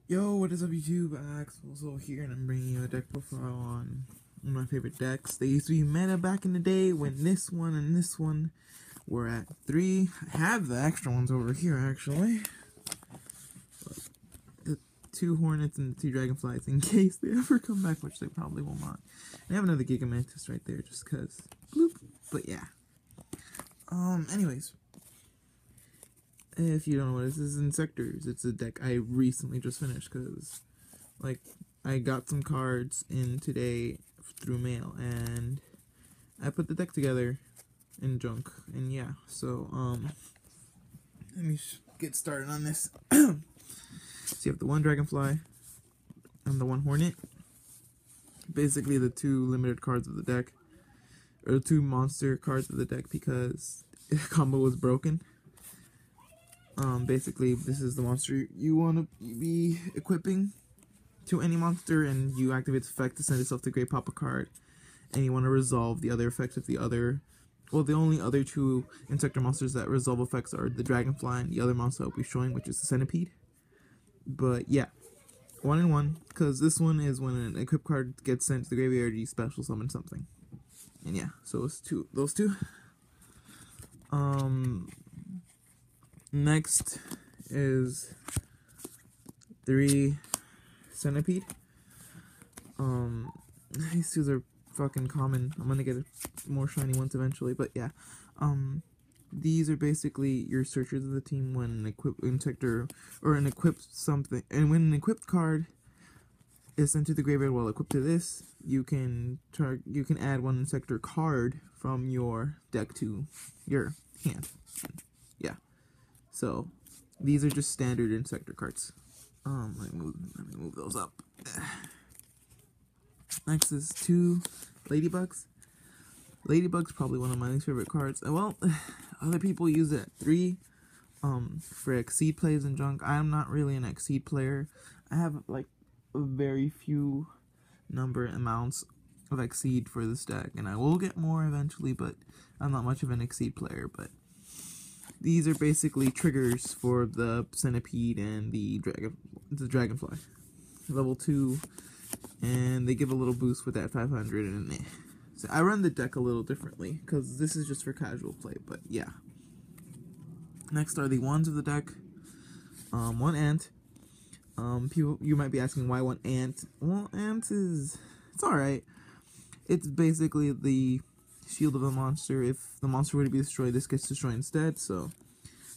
Yo, what is up YouTube? Axel here, and I'm bringing you a deck profile on one of my favorite decks. They used to be meta back in the day when this one and this one were at 3. I have the extra ones over here, actually. The 2 Hornets and the 2 Dragonflies, in case they ever come back, which they probably will not. And I have another Giga Mantis right there, just cause. Bloop. But yeah. Anyways. If you don't know what this is, Inzektors. It's a deck I recently just finished because, like, I got some cards in today through mail, and I put the deck together in junk, and yeah, so, let me get started on this. So you have the 1 Dragonfly and the 1 Hornet. Basically the 2 limited cards of the deck, or the 2 monster cards of the deck because the combo was broken. Basically, this is the monster you want to be equipping to any monster, and you activate its effect to send itself to grave, pop a card, and you want to resolve the other effects of the other. Well, the only other 2 Inzektor monsters that resolve effects are the Dragonfly and the other monster I'll be showing, which is the Centipede. But yeah, 1 and 1, because this one is when an equipped card gets sent to the graveyard, you special summon something. And yeah, so it's those two. Next is 3 Centipede. These 2 are fucking common. I'm gonna get more shiny ones eventually, but yeah. These are basically your searchers of the team when an equipped Inzektor or an equipped something, and when an equipped card is sent to the graveyard while equipped to this, you can add 1 Inzektor card from your deck to your hand. Yeah. So, these are just standard Inzektor cards. Let me move those up. Next is 2 Ladybugs. Ladybug's probably one of my least favorite cards. Well, other people use it at 3 for Exceed plays and junk. I'm not really an Exceed player. I have like a very few amounts of Exceed for this deck, and I will get more eventually, but I'm not much of an Exceed player. But these are basically triggers for the Centipede and the Dragonfly. Level 2, and they give a little boost with that 500, and so I run the deck a little differently, because this is just for casual play, but yeah. Next are the 1s of the deck. 1 Ant. You might be asking why 1 Ant. Well, Ant it's alright. It's basically the shield of a monster. If the monster were to be destroyed, this gets destroyed instead, so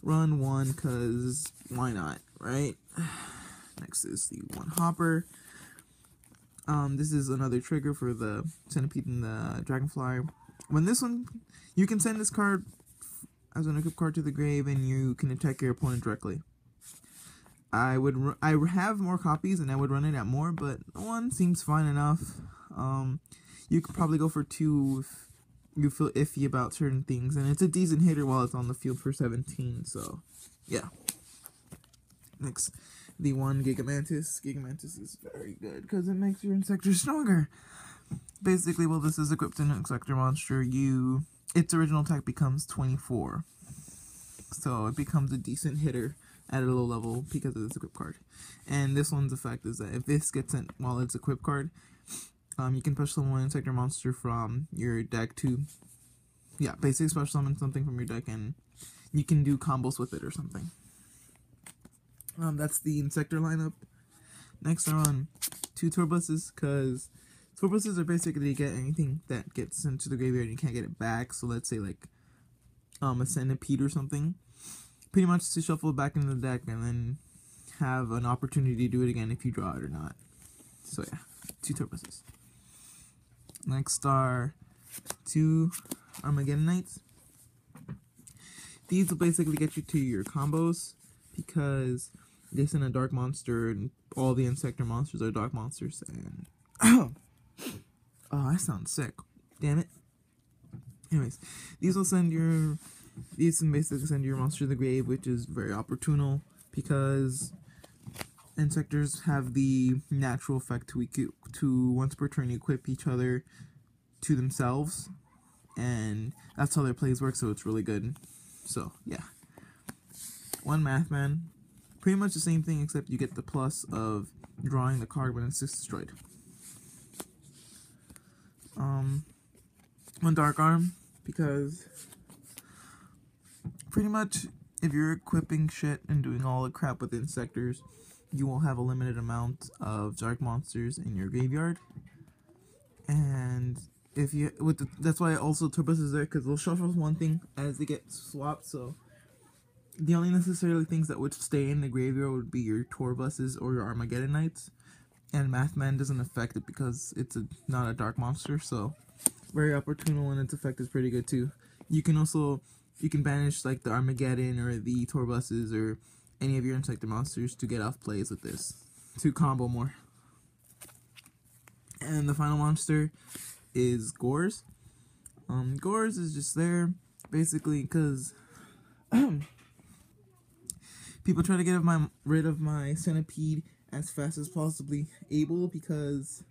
run 1, cause why not, right? Next is the 1 Hopper. This is another trigger for the Centipede and the Dragonfly. When this one, you can send this card as an equipped card to the grave, and you can attack your opponent directly. I have more copies, and I would run it at more, but 1 seems fine enough. You could probably go for 2 if you feel iffy about certain things, and it's a decent hitter while it's on the field for 17, so yeah. Next, the 1 Giga Mantis. Giga Mantis is very good because it makes your Inzektor stronger. Basically, while this is equipped in an Inzektor monster, its original attack becomes 24. So it becomes a decent hitter at a low level because of this equipped card. And this one's effect is that if this gets sent while it's equipped card, you can special summon 1 Inzektor monster from your deck to, yeah, basically special summon something from your deck, and you can do combos with it or something. That's the Inzektor lineup. Next are 2 Turbuses, because Turbuses are basically to get anything that gets sent to the graveyard and you can't get it back. So let's say like a Centipede or something. Pretty much to shuffle it back into the deck and then have an opportunity to do it again if you draw it or not. So yeah, 2 Turbuses. Next are 2 Armageddon Knights. These will basically get you to your combos because they send a dark monster, and all the Inzektor monsters are dark monsters, and oh, I sound sick. Damn it. Anyways, these can basically send your monster to the grave, which is very opportunal because Inzektors have the natural effect to once per turn equip each other to themselves, and that's how their plays work, so it's really good. So yeah, 1 Mathman. Pretty much the same thing, except you get the plus of drawing the card when it's destroyed. One dark arm, because pretty much if you're equipping shit and doing all the crap with Inzektors, you will have a limited amount of dark monsters in your graveyard. And if you that's why also Turbos is there, because they'll shuffle one thing as they get swapped. So the only necessarily things that would stay in the graveyard would be your Torbuses or your Armageddon Knights, and Mathman doesn't affect it because it's not a dark monster. So very opportune when its effect is pretty good too. You can banish like the Armageddon or the Torbuses or any of your Inzektor monsters to get off plays with this to combo more. And the final monster is Gores. Gores is just there basically because people try to get rid of my Centipede as fast as possibly able, because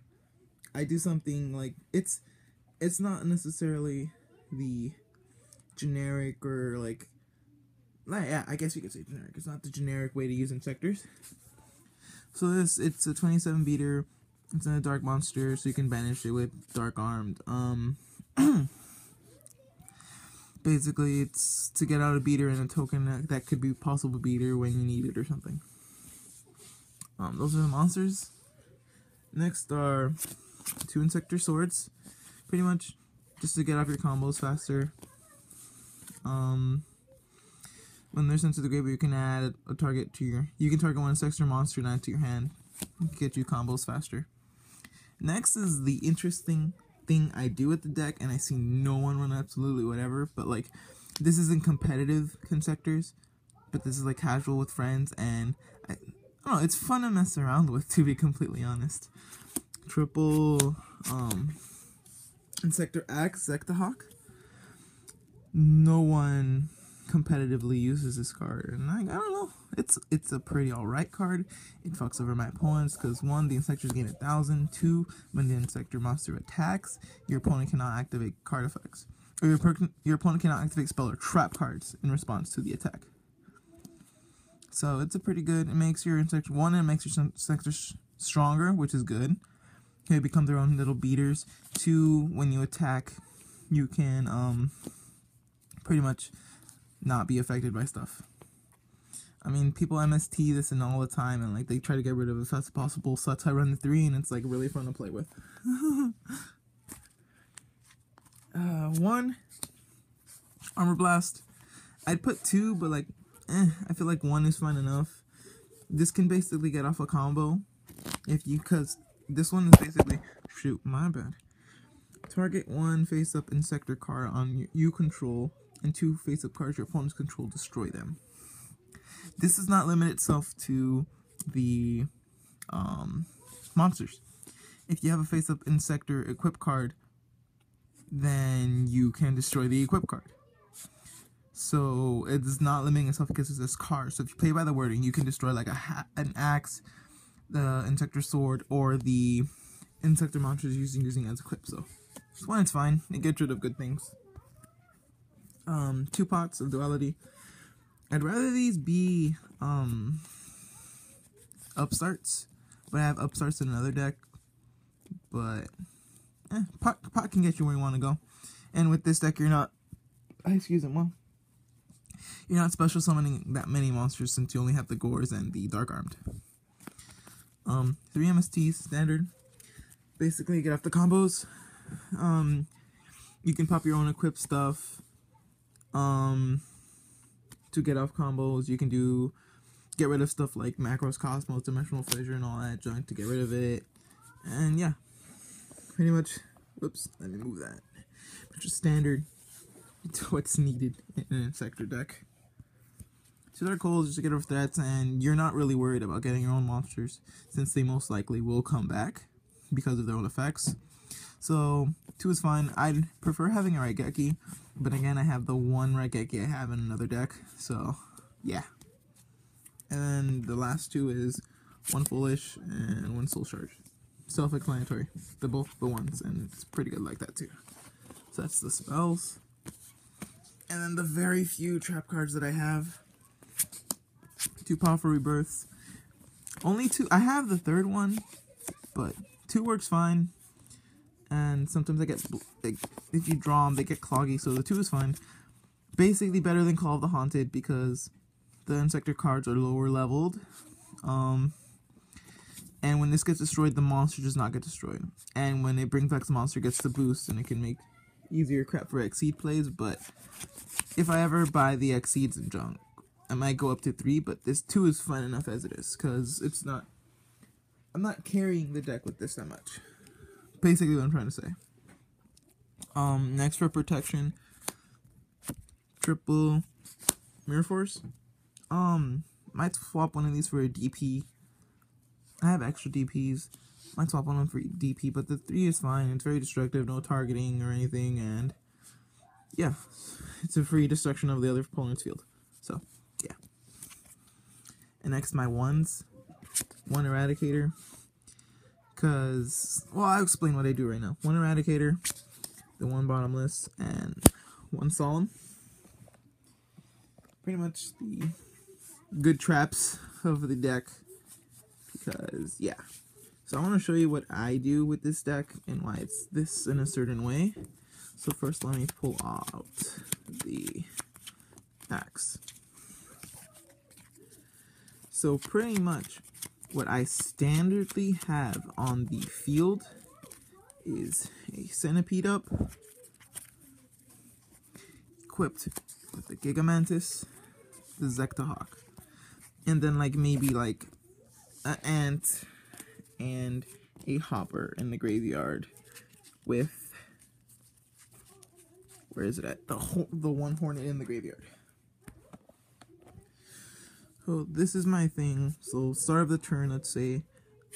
I do something like it's not necessarily the generic or like yeah, I guess you could say generic. It's not the generic way to use Inzektors. So it's a 27 beater. It's in a dark monster, so you can banish it with Dark Armed. Basically, it's to get out a beater and a token that could be possible beater when you need it or something. Those are the monsters. Next are 2 Inzektor swords, pretty much just to get off your combos faster. When they're sent to the graveyard, you can add a target to you can target one Inzektor monster and add to your hand. Get you combos faster. Next is the interesting thing I do with the deck, and I see no one run absolutely whatever, but like this isn't competitive Inzektors, but this is like casual with friends, and I don't know, it's fun to mess around with, to be completely honest. Triple Inzektor Axe, Zekthahawk. No one competitively uses this card, and I don't know, it's a pretty alright card. It fucks over my opponents because 1, the Inzektors gain 1,000. 2, when the Inzektor monster attacks, your opponent cannot activate card effects, or your opponent cannot activate spell or trap cards in response to the attack. So it's a pretty good. It makes your Inzektor, 1, it makes your Inzektors stronger, which is good. They become their own little beaters. 2, when you attack, you can pretty much not be affected by stuff. I mean, people MST this and all the time, and like they try to get rid of it as fast as possible, so that's how I run the 3, and it's like really fun to play with. 1, Armor Blast. I'd put 2, but like, I feel like 1 is fine enough. This can basically get off a combo, because this one is basically, shoot, my bad. Target 1 face-up Inzektor card on you control, and 2 face-up cards your opponents control, destroy them. This does not limit itself to the monsters. If you have a face-up Inzektor equip card, then you can destroy the equip card. So it is not limiting itself because it's this card. So if you play by the wording, you can destroy like an axe, the Inzektor sword, or the Inzektor monsters using as equip. So this one is fine. It gets rid of good things. 2 pots of duality. I'd rather these be upstarts, but I have upstarts in another deck. But pot can get you where you want to go. And with this deck, you're not you're not special summoning that many monsters, since you only have the Gores and the Dark Armed. 3 MSTs standard. Basically, get off the combos. You can pop your own equip stuff. To get off combos, you can get rid of stuff like Macros, Cosmos, Dimensional Fissure, and all that junk to get rid of it. And yeah, pretty much. Whoops, let me move that. Just standard. It's what's needed in an Inzektor deck. 2 Dark Holes just to get rid of threats, and you're not really worried about getting your own monsters, since they most likely will come back because of their own effects. So 2 is fine. I'd prefer having a Raigeki, but again, I have the 1 Raigeki I have in another deck, so yeah. And then the last 2 is 1 Foolish and 1 Soul Charge. Self-explanatory. They're both the ones, and it's pretty good like that too. So that's the spells. And then the very few trap cards that I have. 2 powerful rebirths. Only 2. I have the third one, but 2 works fine. And sometimes if you draw them, they get cloggy, so the 2 is fine. Basically better than Call of the Haunted because the Inzektor cards are lower leveled. And when this gets destroyed, the monster does not get destroyed. And when it brings back the monster, it gets the boost, and it can make easier crap for Exceed plays. But if I ever buy the Exceeds and junk, I might go up to 3, but this 2 is fine enough as it is, because it's not... I'm not carrying the deck with this that much. Basically what I'm trying to say. Next for protection, triple Mirror Force. Might swap one of these for a DP. I have extra DPs. Might swap one for DP, but the 3 is fine. It's very destructive, no targeting or anything, and yeah, it's a free destruction of the other opponent's field. So, yeah. And next, my ones. 1 Eradicator. Because, well, I'll explain what I do right now. 1 Eradicator, the 1 Bottomless, and 1 Solemn. Pretty much the good traps of the deck. Because, yeah. So I want to show you what I do with this deck and why it's this in a certain way. So first let me pull out the axe. So pretty much what I standardly have on the field is a Centipede up, equipped with the Gigamantis, the Zektohawk, and then like maybe like an ant and a hopper in the graveyard with, where is it at? The 1 hornet in the graveyard. So this is my thing. So start of the turn, let's say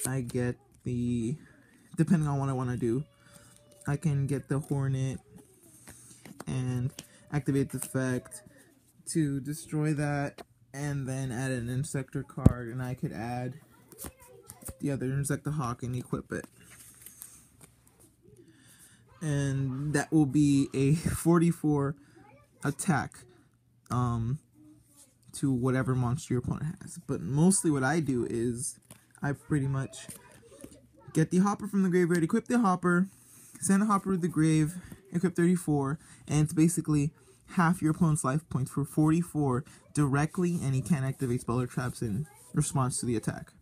I get the, depending on what I want to do, I can get the hornet and activate the effect to destroy that, and then add an Inzektor card, and I could add the other Zektohawk and equip it. And that will be a 44 attack to whatever monster your opponent has. But mostly what I do is I pretty much get the hopper from the graveyard, equip the hopper, send a hopper to the grave, equip 34, and it's basically half your opponent's life points for 44 directly, and he can't activate spell or traps in response to the attack.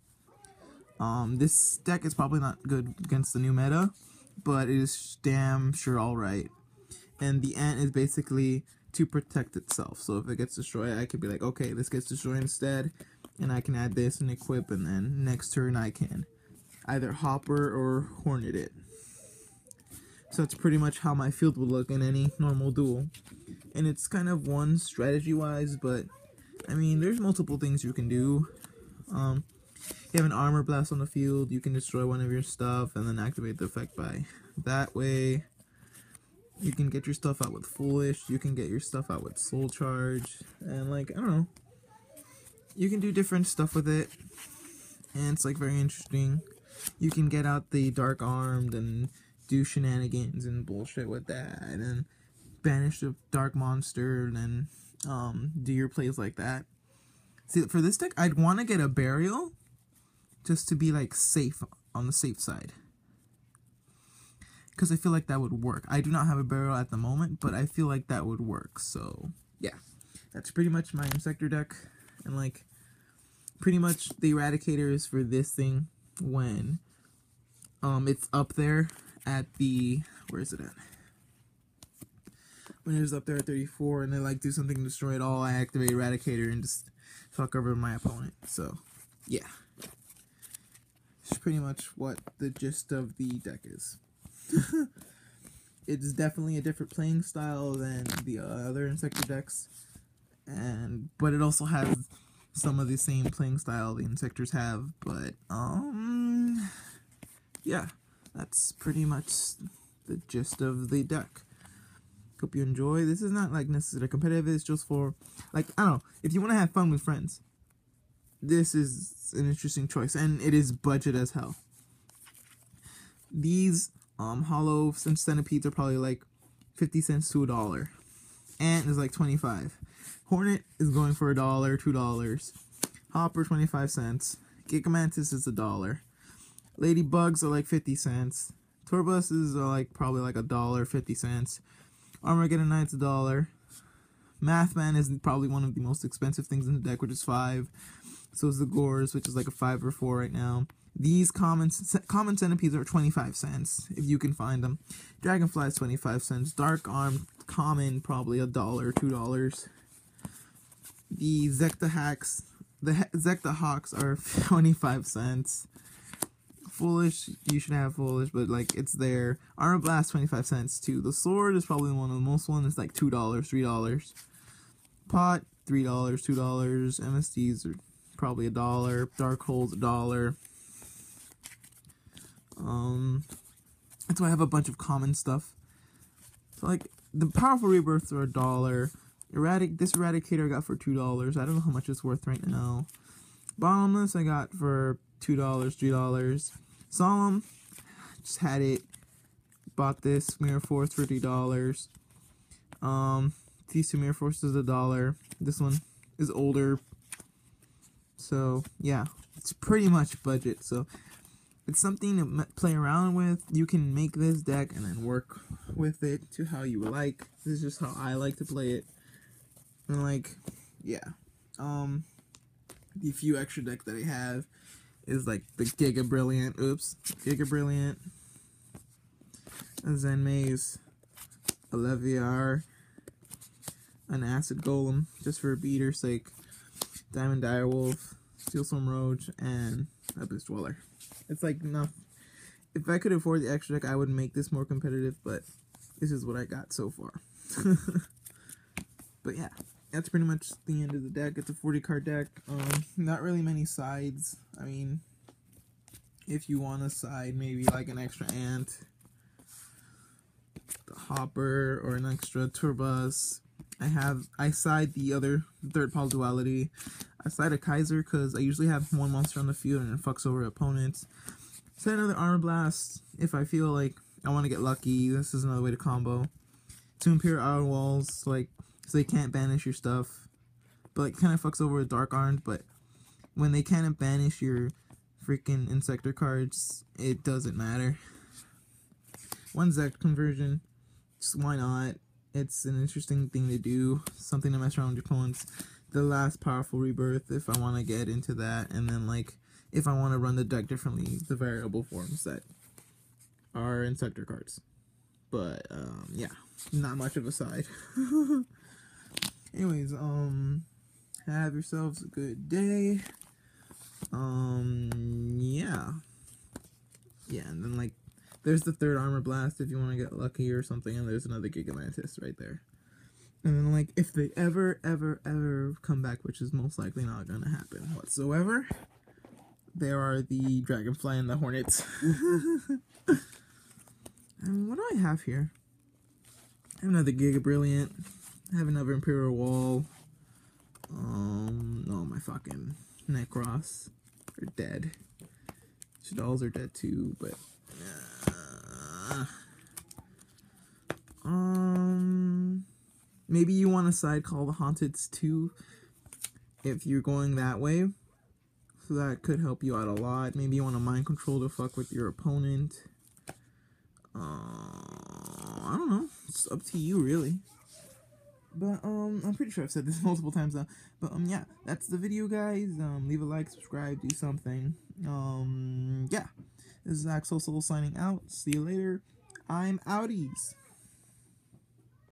This deck is probably not good against the new meta, but it is damn sure alright. And the ant is basically to protect itself. So if it gets destroyed, I could be like, okay, this gets destroyed instead, and I can add this and equip, and then next turn I can either hopper or hornet it. So that's pretty much how my field would look in any normal duel. And it's kind of one strategy-wise, but I mean, there's multiple things you can do. You have an armor blast on the field, you can destroy one of your stuff and then activate the effect by that way. You can get your stuff out with Foolish, you can get your stuff out with Soul Charge, and like, I don't know. You can do different stuff with it, and it's like very interesting. You can get out the Dark Armed and do shenanigans and bullshit with that, and then banish the Dark Monster, and then do your plays like that. See, for this deck, I'd want to get a Burial, just to be like safe, on the safe side. Because I feel like that would work. I do not have a Burial at the moment, but I feel like that would work. So, yeah. That's pretty much my Inzektor deck. And like, pretty much the Eradicator is for this thing when it's up there at the, where is it at? When it's up there at 34 and they like do something to destroy it all, I activate Eradicator and just fuck over my opponent. So, yeah. It's pretty much what the gist of the deck is. It's definitely a different playing style than the other Inzektor decks, but it also has some of the same playing style the Inzektors have. But yeah, that's pretty much the gist of the deck. Hope you enjoy. This is not like necessarily competitive. It's just for, like, I don't know, if you want to have fun with friends, this is an interesting choice, and it is budget as hell. These hollow centipedes are probably like 50 cents to $1. Ant is like 25. Hornet is going for $1, $2. Hopper 25 cents. Gigamantis is $1. Ladybugs are like 50 cents. Torbuses are like probably like $1.50. Armageddon Knight's $1. Mathman is probably one of the most expensive things in the deck, which is 5. So is the Gores, which is like a 5 or 4 right now. These common centipedes are 25 cents, if you can find them. Dragonfly is 25 cents. Dark Arm common, probably $1, $2. The Zekta Hawks are 25 cents. Foolish, you should have Foolish, but like it's there. Armor Blast 25 cents too. The Sword is probably one of the most ones. It's like $2, $3. Pot $3, $2. MSDs are probably $1. Dark Holes $1. That's why I have a bunch of common stuff. So like the Powerful Rebirths are $1. This Eradicator I got for $2. I don't know how much it's worth right now. Bottomless I got for $2, $3. Solemn, just had it. Bought this Mirror Force for $3. These two Mirror Forces $1. This one is older. So yeah, it's pretty much budget. So it's something to play around with. You can make this deck and then work with it to how you like. This is just how I like to play it. And like, yeah. The few extra deck that I have is like the Giga Brilliant, a Zen Maze, a Leviar, an Acid Golem, just for beater's sake, Diamond Direwolf, Steelstorm Roach, and Abyss Dweller. It's like enough. If I could afford the extra deck, I would make this more competitive, but this is what I got so far. But yeah, that's pretty much the end of the deck. It's a 40-card deck. Not really many sides. I mean, if you want a side, maybe like an extra Ant, the Hopper, or an extra Turbus. I side the third pile duality. I side a Kaiser because I usually have one monster on the field and it fucks over opponents. Side another Armor Blast if I feel like I want to get lucky. This is another way to combo. 2 Imperial Outer Walls, like, so they can't banish your stuff. But it kind of fucks over with Dark Armed, but when they can't banish your freaking Inzektor cards, it doesn't matter. 1 Zect conversion, just why not? It's an interesting thing to do, something to mess around with your opponents. The last Powerful Rebirth, if I want to get into that, and then like, if I want to run the deck differently, the variable forms that are Inzektor cards. But, yeah, not much of a side. Anyways, have yourselves a good day. Yeah. Yeah, and then, like, there's the third Armor Blast if you want to get lucky or something, and there's another Gigamantis right there. And then, like, if they ever come back, which is most likely not gonna happen whatsoever, there are the Dragonfly and the Hornets. And what do I have here? I have another Giga Brilliant. I have another Imperial Wall. No, my fucking Necros are dead. Shadalls are dead too, but maybe you want a side called the Haunteds too, if you're going that way. So that could help you out a lot. Maybe you want a mind control to fuck with your opponent. I don't know. It's up to you, really. But, I'm pretty sure I've said this multiple times now. But, yeah, that's the video, guys. Leave a like, subscribe, do something. Yeah. This is Axel Soul signing out. See you later. I'm outies.